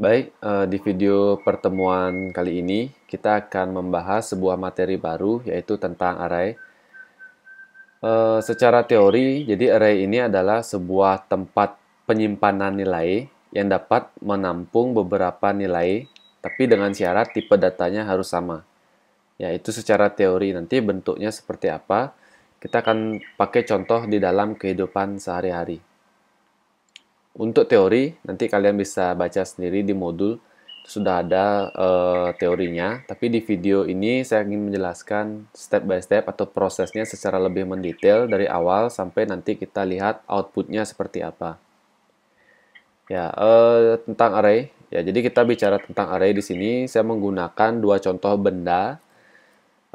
Baik, di video pertemuan kali ini kita akan membahas sebuah materi baru yaitu tentang array. Secara teori, jadi array ini adalah sebuah tempat penyimpanan nilai yang dapat menampung beberapa nilai, tapi dengan syarat tipe datanya harus sama. Yaitu secara teori nanti bentuknya seperti apa, kita akan pakai contoh di dalam kehidupan sehari-hari. Untuk teori, nanti kalian bisa baca sendiri di modul, sudah ada teorinya. Tapi di video ini saya ingin menjelaskan step by step atau prosesnya secara lebih mendetail dari awal sampai nanti kita lihat outputnya seperti apa. Ya, tentang array. Ya, jadi kita bicara tentang array di sini. Saya menggunakan dua contoh benda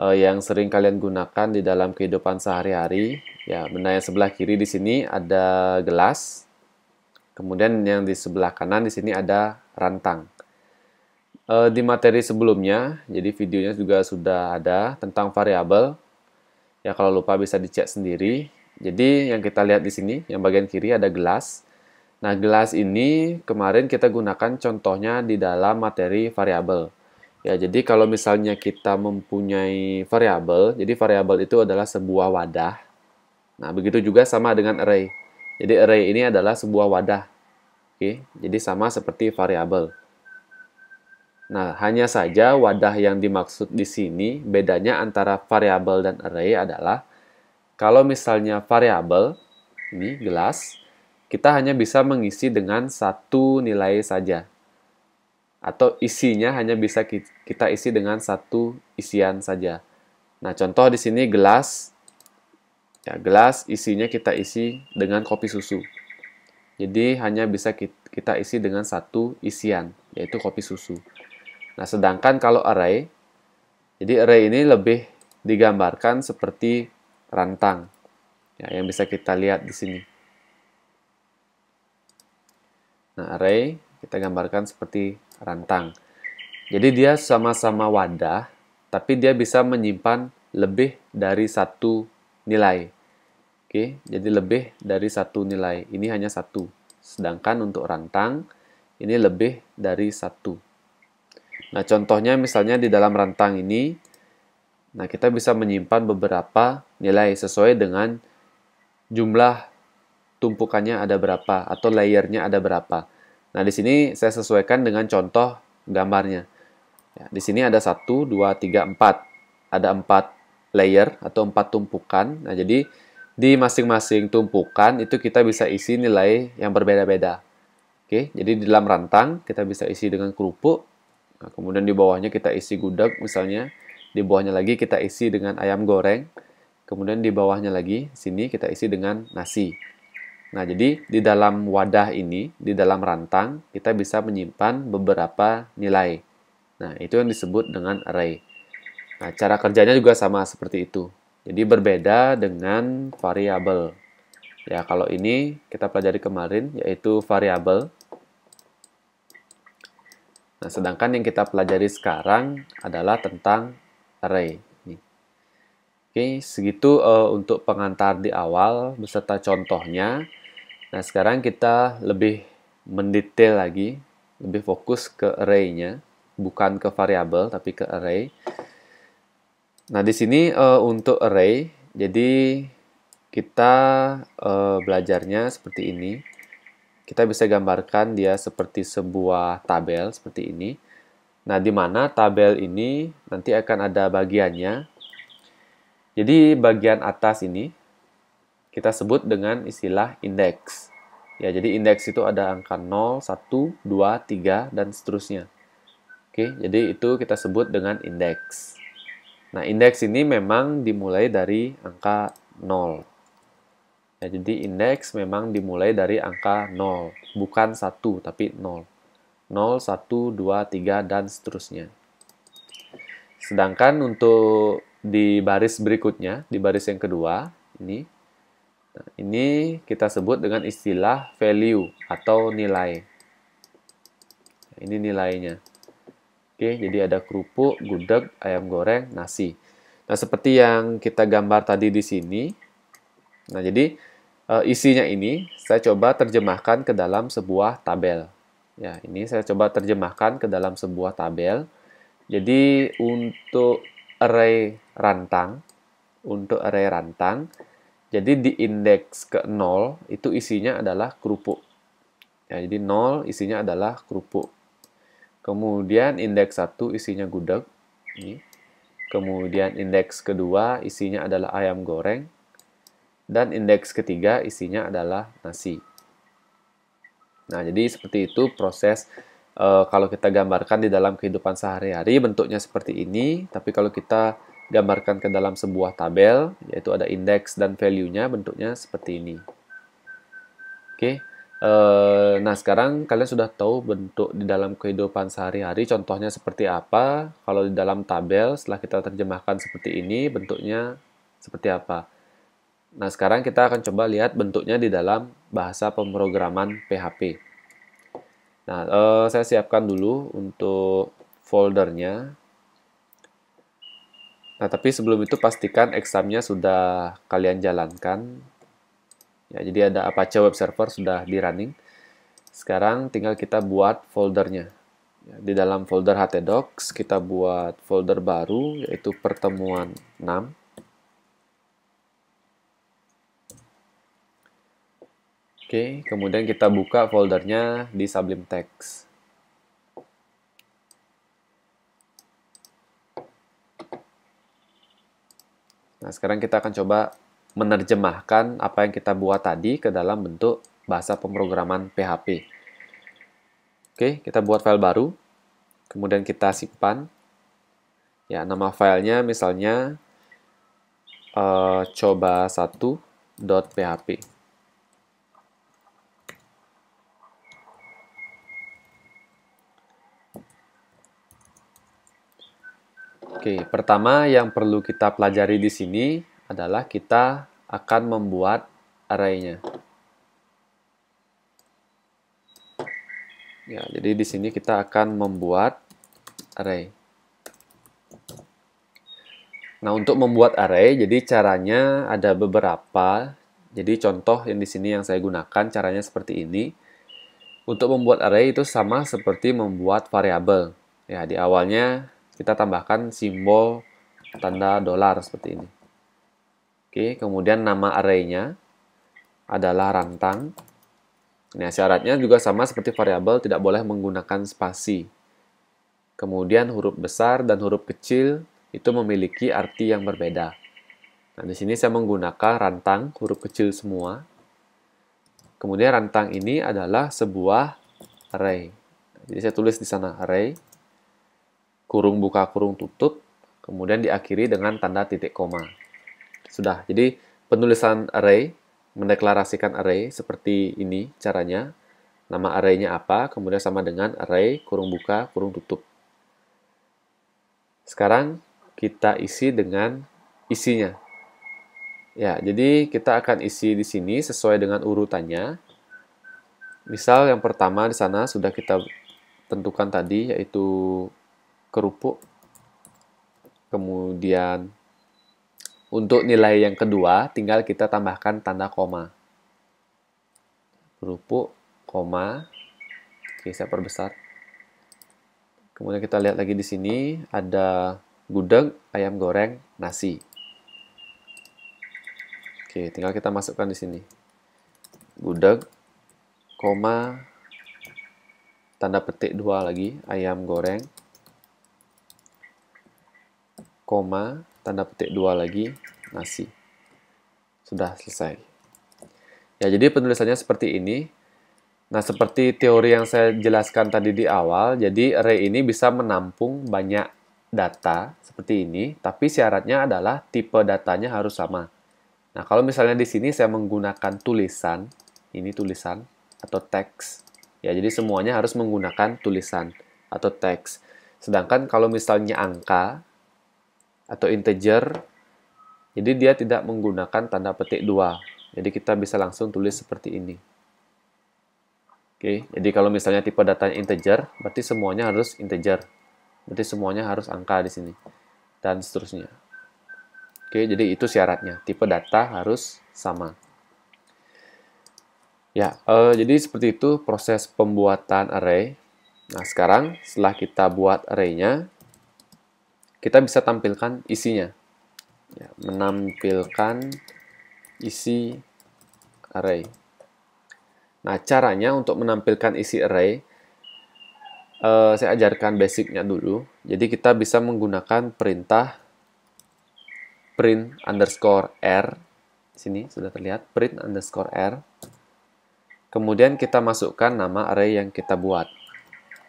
yang sering kalian gunakan di dalam kehidupan sehari-hari. Ya, benda yang sebelah kiri di sini ada gelas. Kemudian yang di sebelah kanan di sini ada rantang. Di materi sebelumnya, jadi videonya juga sudah ada tentang variabel. Ya kalau lupa bisa dicek sendiri. Jadi yang kita lihat di sini, yang bagian kiri ada gelas. Nah gelas ini kemarin kita gunakan contohnya di dalam materi variabel. Ya jadi kalau misalnya kita mempunyai variabel, jadi variabel itu adalah sebuah wadah. Nah begitu juga sama dengan array. Jadi array ini adalah sebuah wadah. Oke, jadi sama seperti variabel. Nah, hanya saja wadah yang dimaksud di sini bedanya antara variabel dan array adalah kalau misalnya variabel ini gelas, kita hanya bisa mengisi dengan satu nilai saja. Atau isinya hanya bisa kita isi dengan satu isian saja. Nah, contoh di sini gelas. Ya, gelas isinya kita isi dengan kopi susu. Jadi hanya bisa kita isi dengan satu isian, yaitu kopi susu. Nah, sedangkan kalau array, jadi array ini lebih digambarkan seperti rantang, ya, yang bisa kita lihat di sini. Nah, array kita gambarkan seperti rantang. Jadi dia sama-sama wadah, tapi dia bisa menyimpan lebih dari satu nilai. Oke, jadi lebih dari satu nilai. Ini hanya satu. Sedangkan untuk rantang, ini lebih dari satu. Nah, contohnya misalnya di dalam rantang ini, nah kita bisa menyimpan beberapa nilai sesuai dengan jumlah tumpukannya ada berapa, atau layernya ada berapa. Nah, di sini saya sesuaikan dengan contoh gambarnya. Ya, di sini ada 1, 2, 3, 4. Ada 4 layer atau 4 tumpukan. Nah, jadi di masing-masing tumpukan itu kita bisa isi nilai yang berbeda-beda. Oke, jadi di dalam rantang kita bisa isi dengan kerupuk. Nah, kemudian di bawahnya kita isi gudeg misalnya. Di bawahnya lagi kita isi dengan ayam goreng. Kemudian di bawahnya lagi sini kita isi dengan nasi. Nah, jadi di dalam wadah ini, di dalam rantang, kita bisa menyimpan beberapa nilai. Nah, itu yang disebut dengan array. Nah, cara kerjanya juga sama seperti itu. Jadi berbeda dengan variabel. Ya, kalau ini kita pelajari kemarin, yaitu variabel. Nah, sedangkan yang kita pelajari sekarang adalah tentang array. Oke, segitu untuk pengantar di awal beserta contohnya. Nah, sekarang kita lebih mendetail lagi, lebih fokus ke array-nya, bukan ke variabel, tapi ke array. Nah, di sini untuk array, jadi kita belajarnya seperti ini. Kita bisa gambarkan dia seperti sebuah tabel seperti ini. Nah, di mana tabel ini nanti akan ada bagiannya. Jadi, bagian atas ini kita sebut dengan istilah indeks. Ya, jadi indeks itu ada angka 0, 1, 2, 3, dan seterusnya. Oke, jadi itu kita sebut dengan indeks. Nah, indeks ini memang dimulai dari angka 0. Ya, jadi indeks memang dimulai dari angka 0, bukan 1, tapi 0. 0, 1, 2, 3, dan seterusnya. Sedangkan untuk di baris berikutnya, di baris yang kedua, ini kita sebut dengan istilah value atau nilai. Nah, ini nilainya. Oke, jadi ada kerupuk, gudeg, ayam goreng, nasi. Nah, seperti yang kita gambar tadi di sini. Nah, jadi isinya ini saya coba terjemahkan ke dalam sebuah tabel. Ya, ini saya coba terjemahkan ke dalam sebuah tabel. Jadi untuk array rantang, jadi di indeks ke 0 itu isinya adalah kerupuk. Ya, jadi 0 isinya adalah kerupuk. Kemudian indeks 1 isinya gudeg. Ini. Kemudian indeks kedua isinya adalah ayam goreng. Dan indeks ketiga isinya adalah nasi. Nah, jadi seperti itu proses kalau kita gambarkan di dalam kehidupan sehari-hari bentuknya seperti ini, tapi kalau kita gambarkan ke dalam sebuah tabel, yaitu ada indeks dan value-nya, bentuknya seperti ini. Oke, nah sekarang kalian sudah tahu bentuk di dalam kehidupan sehari-hari, contohnya seperti apa. Kalau di dalam tabel, setelah kita terjemahkan seperti ini, bentuknya seperti apa. Nah, sekarang kita akan coba lihat bentuknya di dalam bahasa pemrograman PHP. Nah, saya siapkan dulu untuk foldernya. Nah, tapi sebelum itu pastikan examnya sudah kalian jalankan. Ya, jadi ada Apache Web Server sudah di running. Sekarang tinggal kita buat foldernya. Ya, di dalam folder htdocs kita buat folder baru yaitu pertemuan 6. Oke, kemudian kita buka foldernya di Sublime Text. Nah, sekarang kita akan coba menerjemahkan apa yang kita buat tadi ke dalam bentuk bahasa pemrograman PHP. Oke, kita buat file baru, kemudian kita simpan. Ya, nama filenya misalnya coba1.php. Oke, pertama yang perlu kita pelajari di sini adalah kita akan membuat array-nya. Ya, jadi di sini kita akan membuat array. Nah, untuk membuat array, jadi caranya ada beberapa. Jadi contoh yang di sini yang saya gunakan caranya seperti ini. Untuk membuat array itu sama seperti membuat variabel. Ya, di awalnya kita tambahkan simbol tanda dolar seperti ini. Oke, kemudian nama array-nya adalah rantang. Nah, syaratnya juga sama seperti variabel, tidak boleh menggunakan spasi. Kemudian huruf besar dan huruf kecil itu memiliki arti yang berbeda. Nah, di sini saya menggunakan rantang huruf kecil semua. Kemudian rantang ini adalah sebuah array. Jadi saya tulis di sana array, kurung buka kurung tutup, kemudian diakhiri dengan tanda titik koma. Sudah, jadi penulisan array, mendeklarasikan array seperti ini caranya. Nama array-nya apa, kemudian sama dengan array, kurung buka, kurung tutup. Sekarang kita isi dengan isinya. Ya, jadi kita akan isi di sini sesuai dengan urutannya. Misal yang pertama di sana sudah kita tentukan tadi, yaitu kerupuk. Kemudian untuk nilai yang kedua, tinggal kita tambahkan tanda koma. Kerupuk, koma. Oke, saya perbesar. Kemudian kita lihat lagi di sini, ada gudeg, ayam goreng, nasi. Oke, tinggal kita masukkan di sini. Gudeg, koma, tanda petik 2 lagi, ayam goreng, koma, tanda petik 2 lagi, nasi. Sudah selesai. Ya, jadi penulisannya seperti ini. Nah, seperti teori yang saya jelaskan tadi di awal, jadi array ini bisa menampung banyak data seperti ini, tapi syaratnya adalah tipe datanya harus sama. Nah, kalau misalnya di sini saya menggunakan tulisan, ini tulisan atau teks, ya jadi semuanya harus menggunakan tulisan atau teks. Sedangkan kalau misalnya angka atau integer, jadi dia tidak menggunakan tanda petik 2. Jadi kita bisa langsung tulis seperti ini. Oke, jadi kalau misalnya tipe datanya integer, berarti semuanya harus integer. Berarti semuanya harus angka di sini. Dan seterusnya. Oke, jadi itu syaratnya. Tipe data harus sama. Ya, jadi seperti itu proses pembuatan array. Nah, sekarang setelah kita buat array-nya, kita bisa tampilkan isinya. Ya, menampilkan isi array. Nah, caranya untuk menampilkan isi array, saya ajarkan basicnya dulu. Jadi kita bisa menggunakan perintah print underscore r. Sini sudah terlihat, print underscore r. Kemudian kita masukkan nama array yang kita buat,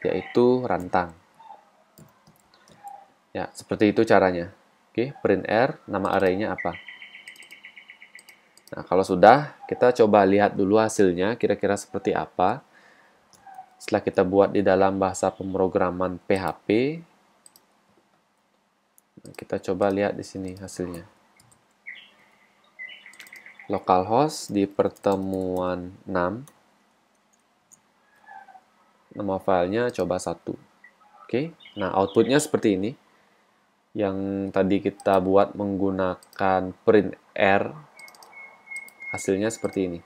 yaitu rantang. Ya, seperti itu caranya. Oke, print r, nama array-nya apa. Nah, kalau sudah, kita coba lihat dulu hasilnya, kira-kira seperti apa. Setelah kita buat di dalam bahasa pemrograman PHP, kita coba lihat di sini hasilnya. Localhost di pertemuan 6, nama filenya coba 1. Oke, nah outputnya seperti ini. Yang tadi kita buat menggunakan print r, hasilnya seperti ini.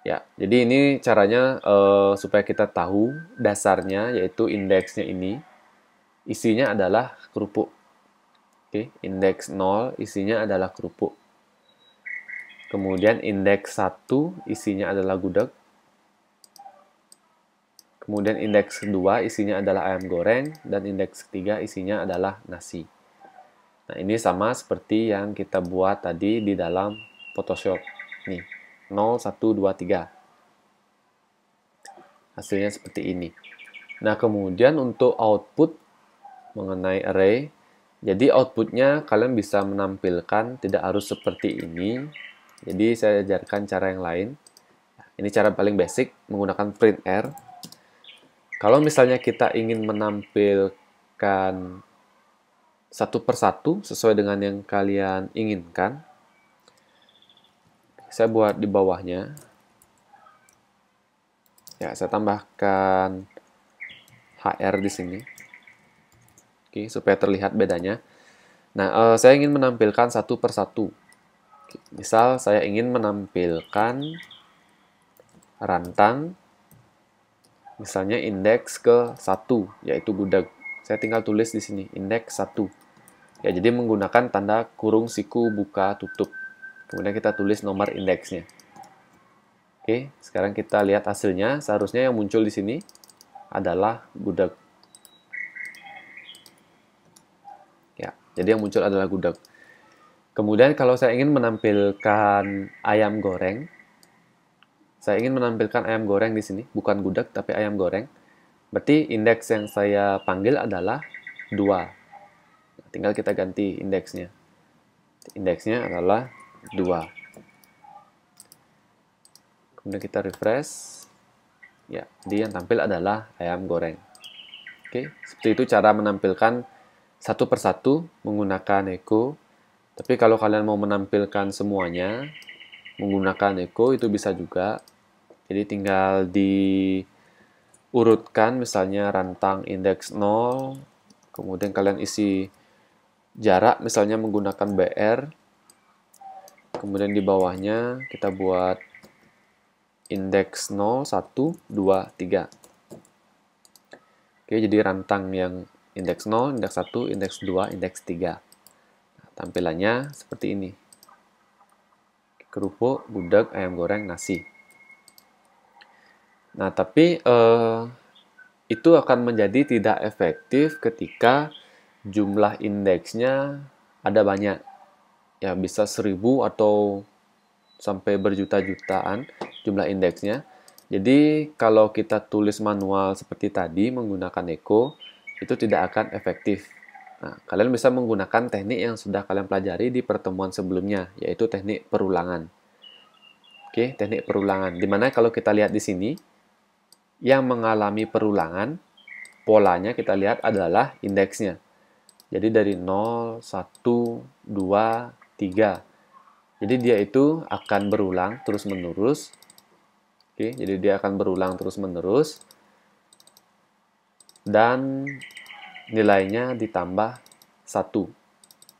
Ya, jadi ini caranya supaya kita tahu dasarnya, yaitu indeksnya ini. Isinya adalah kerupuk. Oke, indeks 0 isinya adalah kerupuk. Kemudian indeks 1 isinya adalah gudeg. Kemudian indeks kedua isinya adalah ayam goreng. Dan indeks ketiga isinya adalah nasi. Nah, ini sama seperti yang kita buat tadi di dalam Photoshop. Nih, 0, 1, 2, 3. Hasilnya seperti ini. Nah, kemudian untuk output mengenai array, jadi outputnya kalian bisa menampilkan tidak harus seperti ini. Jadi saya ajarkan cara yang lain. Ini cara paling basic menggunakan print r. Kalau misalnya kita ingin menampilkan satu persatu sesuai dengan yang kalian inginkan, saya buat di bawahnya. Ya, saya tambahkan HR di sini. Oke, supaya terlihat bedanya. Nah, saya ingin menampilkan satu persatu. Misal saya ingin menampilkan rantang, misalnya indeks ke 1, yaitu gudeg. Saya tinggal tulis di sini, indeks 1. Ya, jadi menggunakan tanda kurung siku buka tutup. Kemudian kita tulis nomor indeksnya. Oke, sekarang kita lihat hasilnya. Seharusnya yang muncul di sini adalah gudeg. Ya, jadi yang muncul adalah gudeg. Kemudian kalau saya ingin menampilkan ayam goreng, saya ingin menampilkan ayam goreng di sini, bukan gudeg tapi ayam goreng. Berarti indeks yang saya panggil adalah 2. Nah, tinggal kita ganti indeksnya. Indeksnya adalah 2. Kemudian kita refresh. Ya, jadi yang tampil adalah ayam goreng. Oke, seperti itu cara menampilkan satu persatu menggunakan echo. Tapi kalau kalian mau menampilkan semuanya menggunakan echo itu bisa juga. Jadi tinggal diurutkan misalnya rantang indeks 0, kemudian kalian isi jarak misalnya menggunakan BR. Kemudian di bawahnya kita buat indeks 0, 1, 2, 3. Oke, jadi rantang yang indeks 0, indeks 1, indeks 2, indeks 3. Nah, tampilannya seperti ini. Kerupuk, gudeg, ayam goreng, nasi. Nah, tapi itu akan menjadi tidak efektif ketika jumlah indeksnya ada banyak. Ya, bisa 1000 atau sampai berjuta-jutaan jumlah indeksnya. Jadi kalau kita tulis manual seperti tadi menggunakan echo, itu tidak akan efektif. Nah, kalian bisa menggunakan teknik yang sudah kalian pelajari di pertemuan sebelumnya, yaitu teknik perulangan. Oke, teknik perulangan. Dimana kalau kita lihat di sini, yang mengalami perulangan, polanya kita lihat adalah indeksnya. Jadi dari 0, 1, 2, 3. Jadi dia itu akan berulang terus-menerus. Oke, jadi dia akan berulang terus-menerus. Dan nilainya ditambah 1.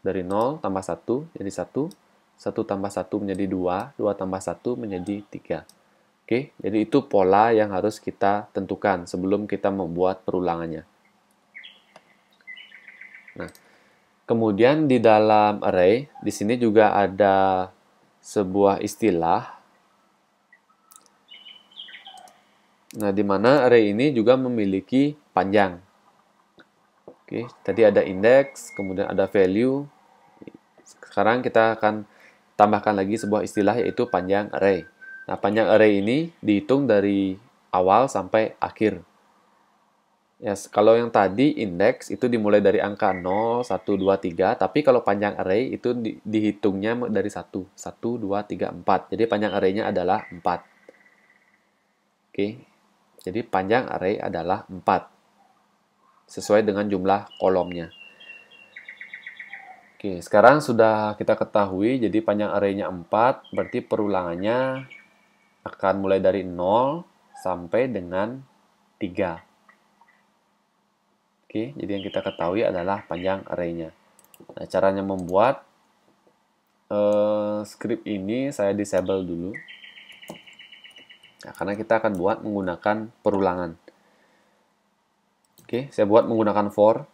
Dari 0 tambah 1 jadi 1. 1 tambah 1 menjadi 2. 2 tambah 1 menjadi 3. Oke, jadi itu pola yang harus kita tentukan sebelum kita membuat perulangannya. Nah, kemudian di dalam array, di sini juga ada sebuah istilah. Nah, di mana array ini juga memiliki panjang. Oke, tadi ada index, kemudian ada value. Sekarang kita akan tambahkan lagi sebuah istilah yaitu panjang array. Nah, panjang array ini dihitung dari awal sampai akhir. Ya, kalau yang tadi indeks itu dimulai dari angka 0, 1, 2, 3, tapi kalau panjang array itu dihitungnya dari 1, 1, 2, 3, 4. Jadi panjang array-nya adalah 4. Oke. Jadi panjang array adalah 4 sesuai dengan jumlah kolomnya. Oke, sekarang sudah kita ketahui jadi panjang array-nya 4, berarti perulangannya akan mulai dari 0 sampai dengan 3. Oke, jadi yang kita ketahui adalah panjang array-nya. Nah, caranya membuat script ini saya disable dulu. Nah, karena kita akan buat menggunakan perulangan. Oke, saya buat menggunakan for.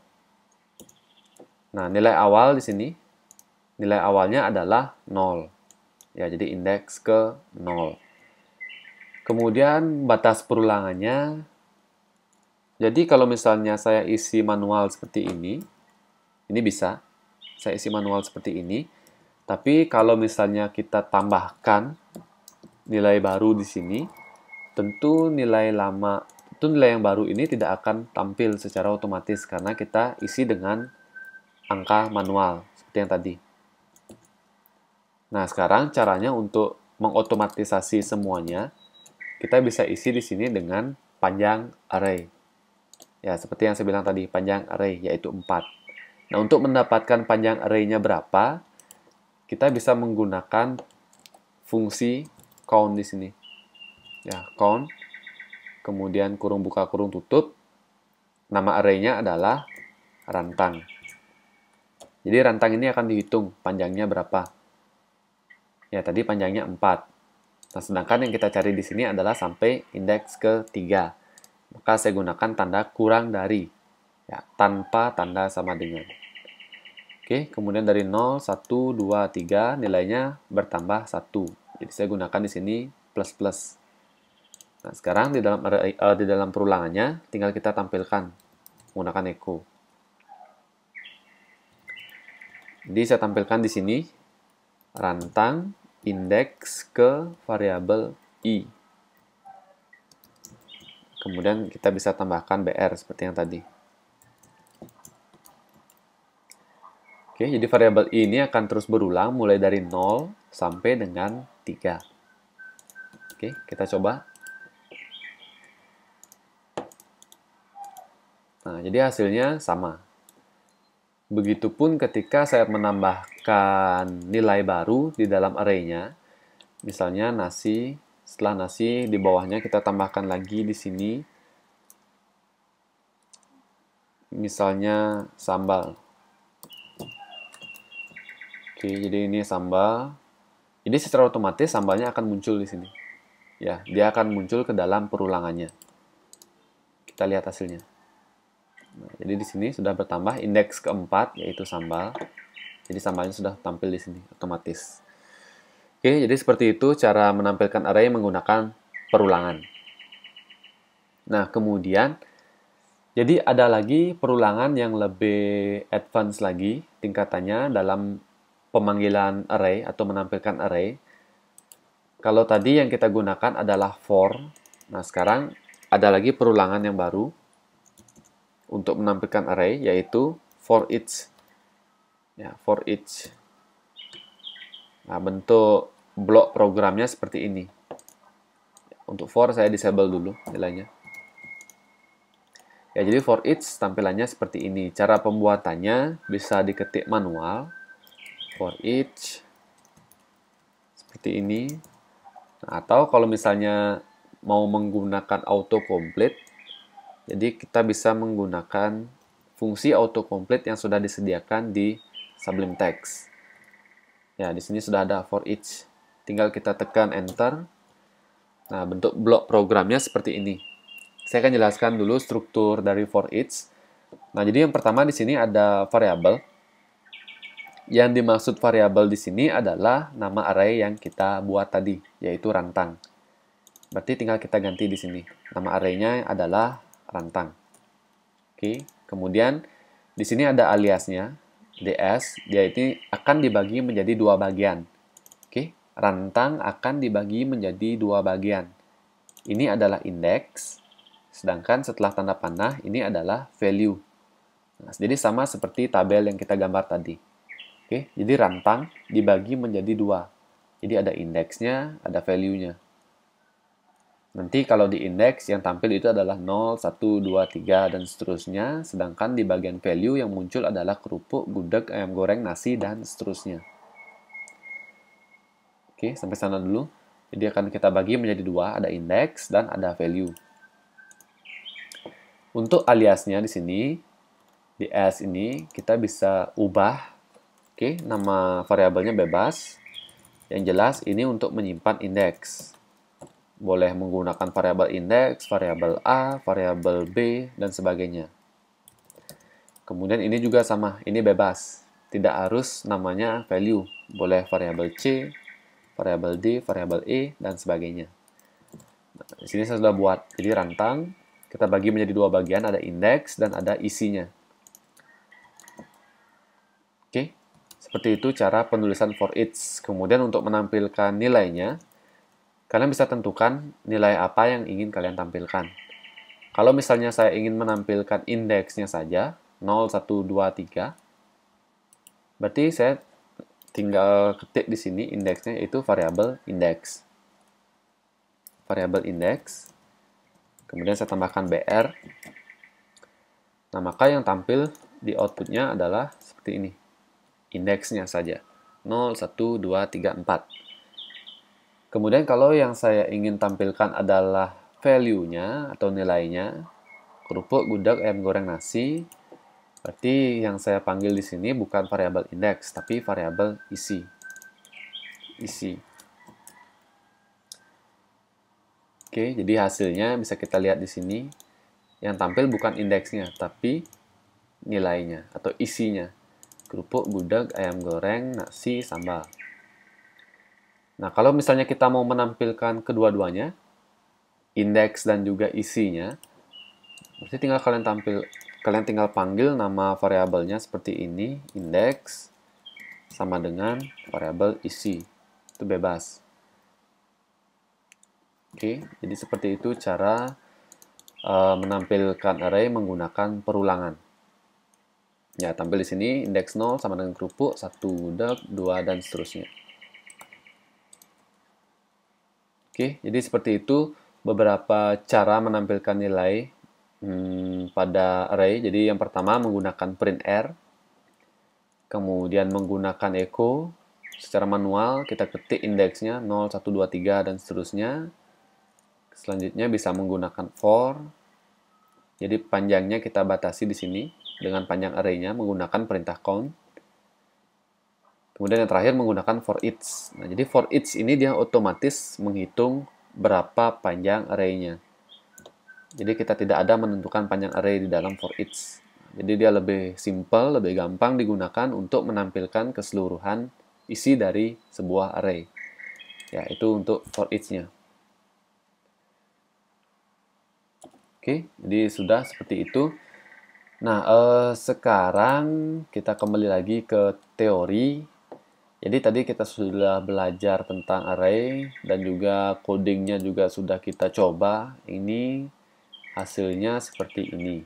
Nah, nilai awal di sini, nilai awalnya adalah 0. Ya, jadi indeks ke 0. Kemudian batas perulangannya. Jadi kalau misalnya saya isi manual seperti ini bisa. Saya isi manual seperti ini. Tapi kalau misalnya kita tambahkan nilai baru di sini, tentu nilai yang baru ini tidak akan tampil secara otomatis karena kita isi dengan angka manual seperti yang tadi. Nah, sekarang caranya untuk mengotomatisasi semuanya, kita bisa isi di sini dengan panjang array. Ya, seperti yang saya bilang tadi, panjang array, yaitu 4. Nah, untuk mendapatkan panjang array-nya berapa, kita bisa menggunakan fungsi count di sini. Ya, count, kemudian kurung buka, kurung tutup. Nama array-nya adalah rantang. Jadi rantang ini akan dihitung panjangnya berapa. Ya, tadi panjangnya 4. Nah, sedangkan yang kita cari di sini adalah sampai indeks ke-3. Maka saya gunakan tanda kurang dari, ya, tanpa tanda sama dengan. Oke, kemudian dari 0, 1, 2, 3, nilainya bertambah 1. Jadi saya gunakan di sini plus plus. Nah, sekarang di dalam perulangannya tinggal kita tampilkan menggunakan echo. Jadi saya tampilkan di sini rantang indeks ke variabel i. Kemudian kita bisa tambahkan BR seperti yang tadi. Oke, jadi variabel i ini akan terus berulang mulai dari 0 sampai dengan 3. Oke, kita coba. Nah, jadi hasilnya sama. Begitupun ketika saya menambahkan nilai baru di dalam array-nya. Misalnya nasi, setelah nasi di bawahnya kita tambahkan lagi di sini. Misalnya sambal. Oke, jadi ini sambal. Jadi secara otomatis sambalnya akan muncul di sini. Ya, dia akan muncul ke dalam perulangannya. Kita lihat hasilnya. Nah, jadi di sini sudah bertambah indeks keempat, yaitu sambal. Jadi sambalnya sudah tampil di sini otomatis. Oke, jadi seperti itu cara menampilkan array menggunakan perulangan. Nah, kemudian jadi ada lagi perulangan yang lebih advance lagi tingkatannya dalam pemanggilan array atau menampilkan array. Kalau tadi yang kita gunakan adalah for. Nah, sekarang ada lagi perulangan yang baru untuk menampilkan array, yaitu for each. Ya, for each. Nah, bentuk blok programnya seperti ini. Untuk for saya disable dulu nilainya. Ya, jadi for each tampilannya seperti ini. Cara pembuatannya bisa diketik manual. For each seperti ini. Nah, atau kalau misalnya mau menggunakan autocomplete, jadi kita bisa menggunakan fungsi autocomplete yang sudah disediakan di Sublime Text. Ya, di sini sudah ada for each. Tinggal kita tekan enter. Nah, bentuk blok programnya seperti ini. Saya akan jelaskan dulu struktur dari for each. Nah, jadi yang pertama di sini ada variabel. Yang dimaksud variabel di sini adalah nama array yang kita buat tadi, yaitu rantang. Berarti tinggal kita ganti di sini. Nama array-nya adalah rantang. Oke, kemudian di sini ada aliasnya, ds, dia ini akan dibagi menjadi dua bagian. Oke, rantang akan dibagi menjadi dua bagian. Ini adalah indeks, sedangkan setelah tanda panah ini adalah value. Nah, jadi sama seperti tabel yang kita gambar tadi. Oke, jadi rantang dibagi menjadi dua. Jadi ada indeksnya, ada value-nya. Nanti kalau di indeks yang tampil itu adalah 0, 1, 2, 3, dan seterusnya. Sedangkan di bagian value yang muncul adalah kerupuk, gudeg, ayam goreng, nasi, dan seterusnya. Oke, sampai sana dulu. Jadi akan kita bagi menjadi dua, ada indeks dan ada value. Untuk aliasnya di sini, di S ini kita bisa ubah. Oke, nama variabelnya bebas. Yang jelas ini untuk menyimpan indeks. Boleh menggunakan variabel indeks, variabel A, variabel B, dan sebagainya. Kemudian ini juga sama, ini bebas. Tidak harus namanya value. Boleh variabel C, variabel D, variabel E, dan sebagainya. Nah, di sini saya sudah buat. Jadi rantang, kita bagi menjadi dua bagian, ada indeks dan ada isinya. Oke, seperti itu cara penulisan for each. Kemudian untuk menampilkan nilainya, kalian bisa tentukan nilai apa yang ingin kalian tampilkan. Kalau misalnya saya ingin menampilkan indeksnya saja, 0, 1, 2, 3, berarti saya tinggal ketik di sini indeksnya itu variabel indeks. Variabel indeks. Kemudian saya tambahkan BR. Nah, maka yang tampil di outputnya adalah seperti ini. Indeksnya saja. 0, 1, 2, 3, 4. Kemudian kalau yang saya ingin tampilkan adalah value-nya atau nilainya, kerupuk, gudeg, ayam goreng, nasi, berarti yang saya panggil di sini bukan variabel indeks, tapi variabel isi. Isi. Oke, jadi hasilnya bisa kita lihat di sini. Yang tampil bukan indeksnya, tapi nilainya atau isinya. Kerupuk, gudeg, ayam goreng, nasi, sambal. Nah, kalau misalnya kita mau menampilkan kedua-duanya, indeks dan juga isinya, berarti tinggal kalian tinggal panggil nama variabelnya seperti ini, indeks sama dengan variabel isi. Itu bebas. Oke, jadi seperti itu cara menampilkan array menggunakan perulangan. Ya, tampil di sini indeks 0 sama dengan kerupuk, 1 gudeg, 2, dan seterusnya. Oke, jadi seperti itu beberapa cara menampilkan nilai pada array. Jadi yang pertama menggunakan print R, kemudian menggunakan echo secara manual, kita ketik indeksnya 0, 1, 2, 3, dan seterusnya. Selanjutnya bisa menggunakan for, jadi panjangnya kita batasi di sini dengan panjang array-nya menggunakan perintah count. Kemudian yang terakhir menggunakan for each. Nah, jadi for each ini dia otomatis menghitung berapa panjang array-nya. Jadi kita tidak ada menentukan panjang array di dalam for each. Jadi dia lebih simple, lebih gampang digunakan untuk menampilkan keseluruhan isi dari sebuah array. Ya, itu untuk for each-nya. Oke, jadi sudah seperti itu. Nah, sekarang kita kembali lagi ke teori. Jadi tadi kita sudah belajar tentang array dan juga codingnya juga sudah kita coba. Ini hasilnya seperti ini.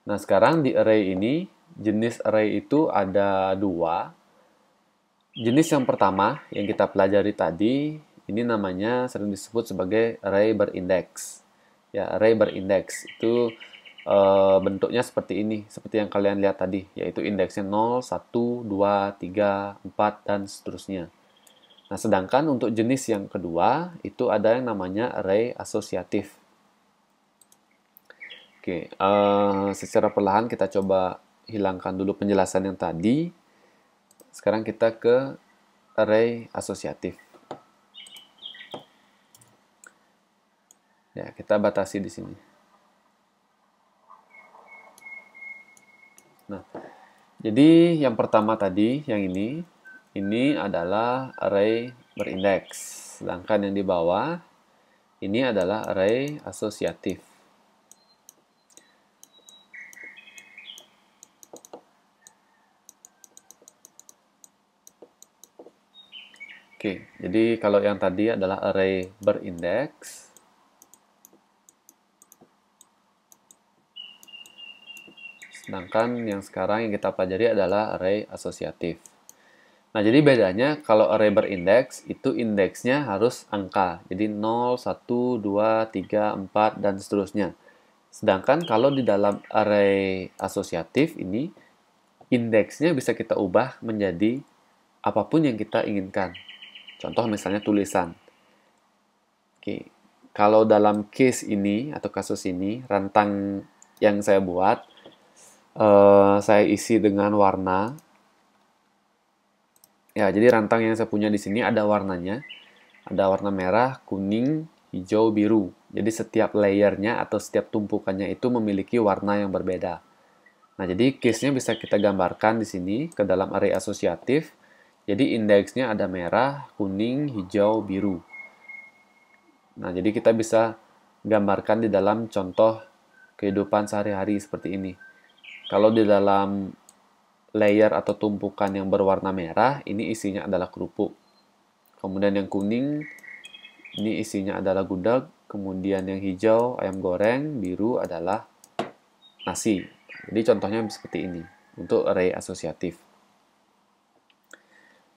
Nah, sekarang di array ini, jenis array itu ada dua. Jenis yang pertama yang kita pelajari tadi, ini namanya sering disebut sebagai array berindeks. Ya, array berindeks itu bentuknya seperti ini, seperti yang kalian lihat tadi, yaitu indeksnya 0, 1, 2, 3, 4, dan seterusnya. Nah, sedangkan untuk jenis yang kedua, itu ada yang namanya array asosiatif. Oke, secara perlahan kita coba hilangkan dulu penjelasan yang tadi. Sekarang kita ke array asosiatif. Ya, kita batasi di sini. Nah, jadi yang pertama tadi, yang ini adalah array berindeks. Sedangkan yang di bawah, ini adalah array asosiatif. Oke, jadi kalau yang tadi adalah array berindeks, sedangkan yang sekarang yang kita pelajari adalah array asosiatif. Nah, jadi bedanya kalau array berindeks, itu indeksnya harus angka. Jadi 0, 1, 2, 3, 4, dan seterusnya. Sedangkan kalau di dalam array asosiatif ini, indeksnya bisa kita ubah menjadi apapun yang kita inginkan. Contoh misalnya tulisan. Oke, kalau dalam case ini atau kasus ini, rantang yang saya buat, saya isi dengan warna. Ya, jadi rantang yang saya punya di sini ada warnanya. Ada warna merah, kuning, hijau, biru. Jadi setiap layernya atau setiap tumpukannya itu memiliki warna yang berbeda. Nah, jadi case-nya bisa kita gambarkan di sini ke dalam array asosiatif. Jadi indeksnya ada merah, kuning, hijau, biru. Nah, jadi kita bisa gambarkan di dalam contoh kehidupan sehari-hari seperti ini. Kalau di dalam layer atau tumpukan yang berwarna merah, ini isinya adalah kerupuk. Kemudian yang kuning, ini isinya adalah gudeg. Kemudian yang hijau, ayam goreng. Biru adalah nasi. Jadi contohnya seperti ini untuk array asosiatif.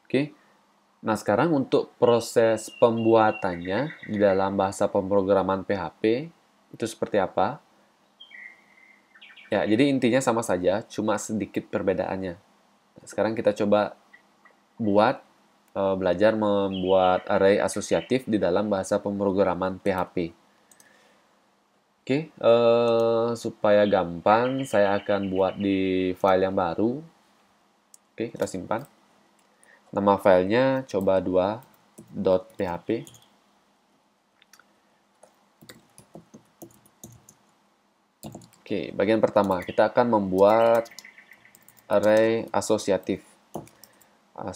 Oke. Nah, sekarang untuk proses pembuatannya di dalam bahasa pemrograman PHP itu seperti apa? Ya, jadi intinya sama saja, cuma sedikit perbedaannya. Nah, sekarang kita coba belajar membuat array asosiatif di dalam bahasa pemrograman PHP. Oke, supaya gampang, saya akan buat di file yang baru. Oke, kita simpan. Nama filenya coba2.php. Oke, bagian pertama kita akan membuat array asosiatif. Nah,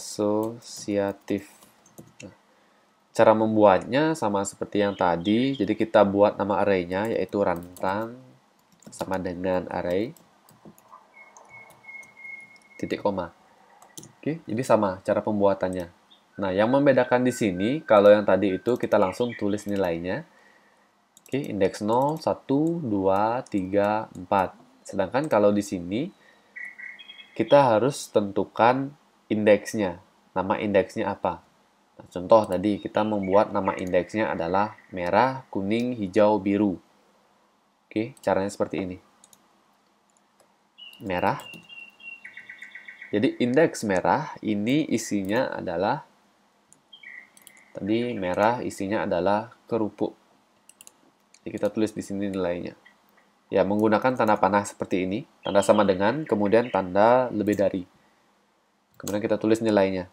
cara membuatnya sama seperti yang tadi. Jadi kita buat nama array-nya yaitu rantang sama dengan array titik koma. Oke, jadi sama cara pembuatannya. Nah, yang membedakan di sini kalau yang tadi itu kita langsung tulis nilainya. Oke, indeks 0, 1, 2, 3, 4. Sedangkan kalau di sini kita harus tentukan indeksnya. Nama indeksnya apa? Nah, contoh tadi kita membuat nama indeksnya adalah merah, kuning, hijau, biru. Oke, caranya seperti ini. Merah. Jadi indeks merah ini isinya adalah tadi merah isinya adalah kerupuk. Jadi kita tulis di sini nilainya. Ya, menggunakan tanda panah seperti ini, tanda sama dengan, kemudian tanda lebih dari. Kemudian kita tulis nilainya,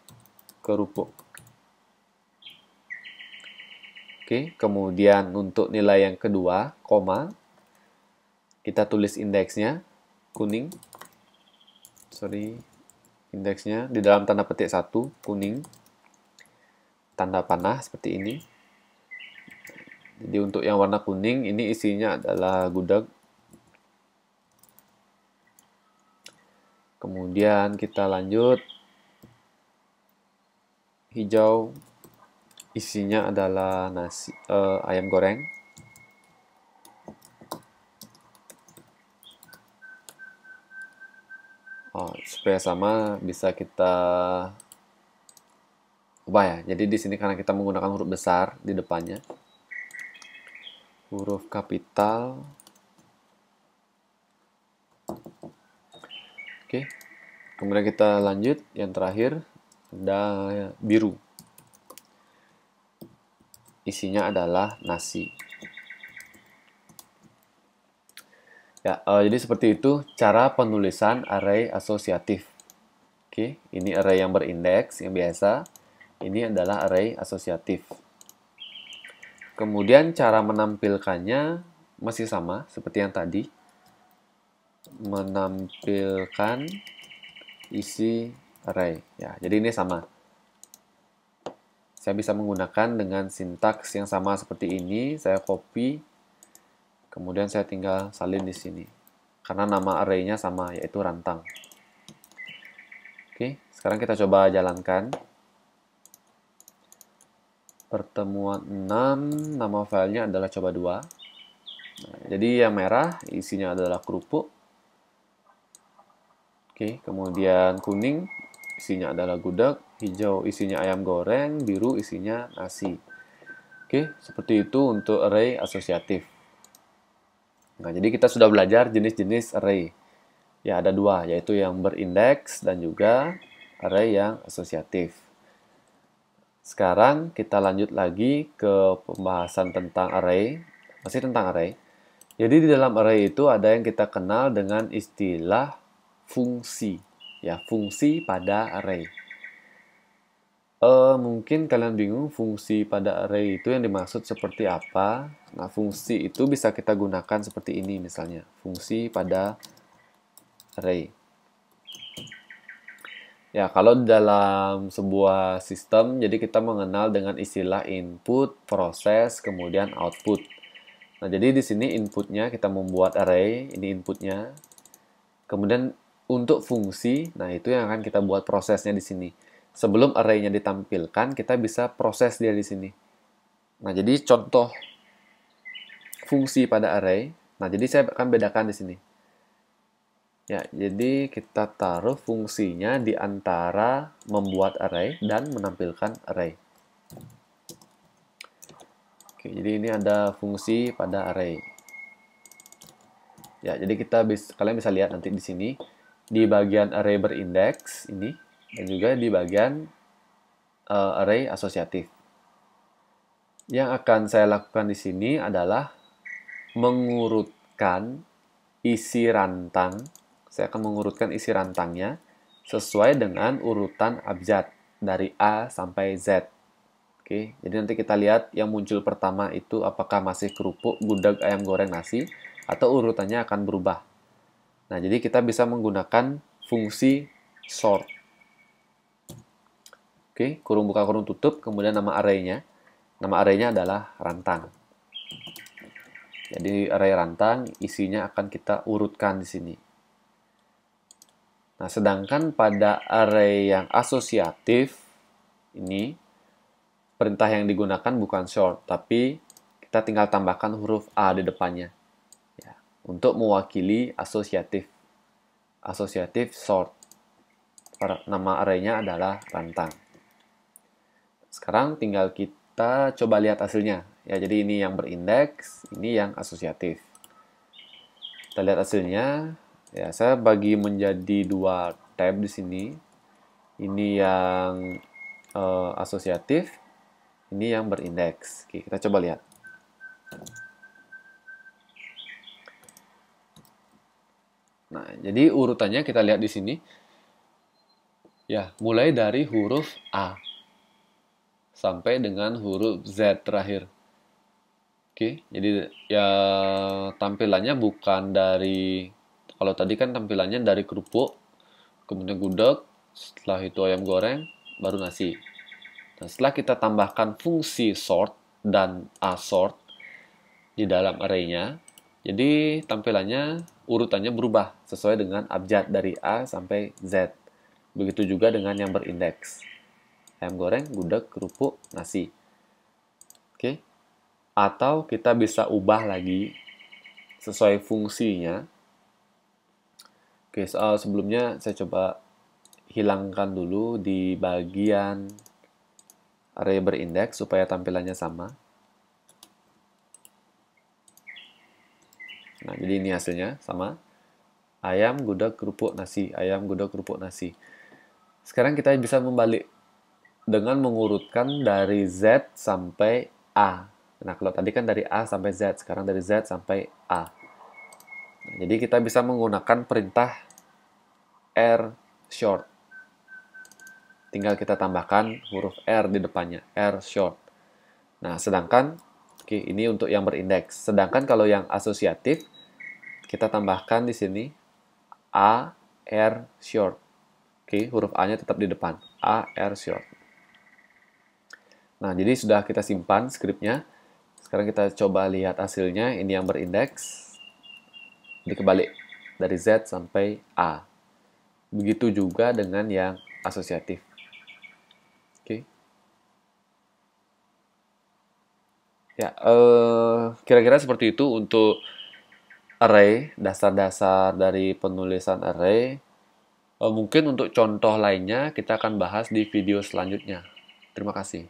kerupuk. Oke, kemudian untuk nilai yang kedua, koma, kita tulis indeksnya, kuning. Indeksnya di dalam tanda petik 1, kuning. Tanda panah seperti ini. Jadi untuk yang warna kuning, ini isinya adalah gudeg. Kemudian kita lanjut, hijau, isinya adalah nasi, ayam goreng. Supaya sama bisa kita ubah ya. Jadi di sini karena kita menggunakan huruf besar di depannya, huruf kapital. Oke. Kemudian kita lanjut yang terakhir ada biru. Isinya adalah nasi. Ya, jadi seperti itu cara penulisan array asosiatif. Oke, ini array yang berindeks yang biasa. Ini adalah array asosiatif. Kemudian cara menampilkannya masih sama seperti yang tadi. Menampilkan isi array. Ya, jadi ini sama. Saya bisa menggunakan dengan sintaks yang sama seperti ini. Saya copy, kemudian saya tinggal salin di sini. Karena nama array-nya sama, yaitu rantang. Oke, sekarang kita coba jalankan. Pertemuan 6, nama filenya adalah coba 2. Nah, jadi yang merah isinya adalah kerupuk. Oke, kemudian kuning isinya adalah gudeg, hijau isinya ayam goreng, biru isinya nasi. Oke, seperti itu untuk array asosiatif. Nah, jadi kita sudah belajar jenis-jenis array. Ya, ada 2, yaitu yang berindeks dan juga array yang asosiatif. Sekarang kita lanjut lagi ke pembahasan tentang array. Masih tentang array. Jadi di dalam array itu ada yang kita kenal dengan istilah fungsi. Ya, fungsi pada array. Mungkin kalian bingung fungsi pada array itu yang dimaksud seperti apa. Nah, fungsi itu bisa kita gunakan seperti ini misalnya. Fungsi pada array. Ya, kalau dalam sebuah sistem, jadi kita mengenal dengan istilah input, proses, kemudian output. Nah, jadi di sini inputnya kita membuat array, ini inputnya. Kemudian untuk fungsi, nah itu yang akan kita buat prosesnya di sini. Sebelum array-nya ditampilkan, kita bisa proses dia di sini. Nah, jadi contoh fungsi pada array. Nah, jadi saya akan bedakan di sini. Ya, jadi kita taruh fungsinya di antara membuat array dan menampilkan array. Oke, jadi ini ada fungsi pada array. Ya, jadi kalian bisa lihat nanti di sini di bagian array berindeks ini dan juga di bagian array asosiatif. Yang akan saya lakukan di sini adalah mengurutkan isi rantang. Saya akan mengurutkan isi rantangnya sesuai dengan urutan abjad dari A sampai Z. Oke, jadi nanti kita lihat yang muncul pertama itu apakah masih kerupuk, gudeg, ayam goreng, nasi, atau urutannya akan berubah. Nah, jadi kita bisa menggunakan fungsi sort. Oke, kurung buka kurung tutup, kemudian nama array-nya. Nama array-nya adalah rantang. Jadi array rantang isinya akan kita urutkan di sini. Nah, sedangkan pada array yang asosiatif, ini perintah yang digunakan bukan sort, tapi kita tinggal tambahkan huruf A di depannya. Ya, untuk mewakili asosiatif. Asosiatif sort. Nama array-nya adalah rantang. Sekarang tinggal kita coba lihat hasilnya. Ya, jadi ini yang berindeks, ini yang asosiatif. Kita lihat hasilnya. Ya, saya bagi menjadi 2 tab di sini. Ini yang asosiatif, ini yang berindeks. Oke, kita coba lihat. Nah, jadi urutannya kita lihat di sini. Ya, mulai dari huruf A sampai dengan huruf Z terakhir. Oke, jadi ya tampilannya bukan dari, kalau tadi kan tampilannya dari kerupuk, kemudian gudeg, setelah itu ayam goreng, baru nasi. Nah, setelah kita tambahkan fungsi sort dan asort di dalam array-nya, jadi tampilannya urutannya berubah sesuai dengan abjad dari A sampai Z. Begitu juga dengan yang berindeks. Ayam goreng, gudeg, kerupuk, nasi. Oke. Atau kita bisa ubah lagi sesuai fungsinya. Oke, soal sebelumnya saya coba hilangkan dulu di bagian array berindeks supaya tampilannya sama. Nah, jadi ini hasilnya sama. Ayam, gudeg, kerupuk, nasi. Ayam, gudeg, kerupuk, nasi. Sekarang kita bisa membalik dengan mengurutkan dari Z sampai A. Nah, kalau tadi kan dari A sampai Z, sekarang dari Z sampai A. Nah, jadi kita bisa menggunakan perintah R short. Tinggal kita tambahkan huruf R di depannya, R short. Nah, sedangkan Oke, ini untuk yang berindeks. Sedangkan kalau yang asosiatif, kita tambahkan di sini A, R, short. Oke, huruf A-nya tetap di depan. A, R, short. Nah, jadi sudah kita simpan skripnya. Sekarang kita coba lihat hasilnya. Ini yang berindeks. Dikebalik dari Z sampai A. Begitu juga dengan yang asosiatif. Oke. Ya, kira-kira seperti itu untuk array, dasar-dasar dari penulisan array. Mungkin untuk contoh lainnya kita akan bahas di video selanjutnya. Terima kasih.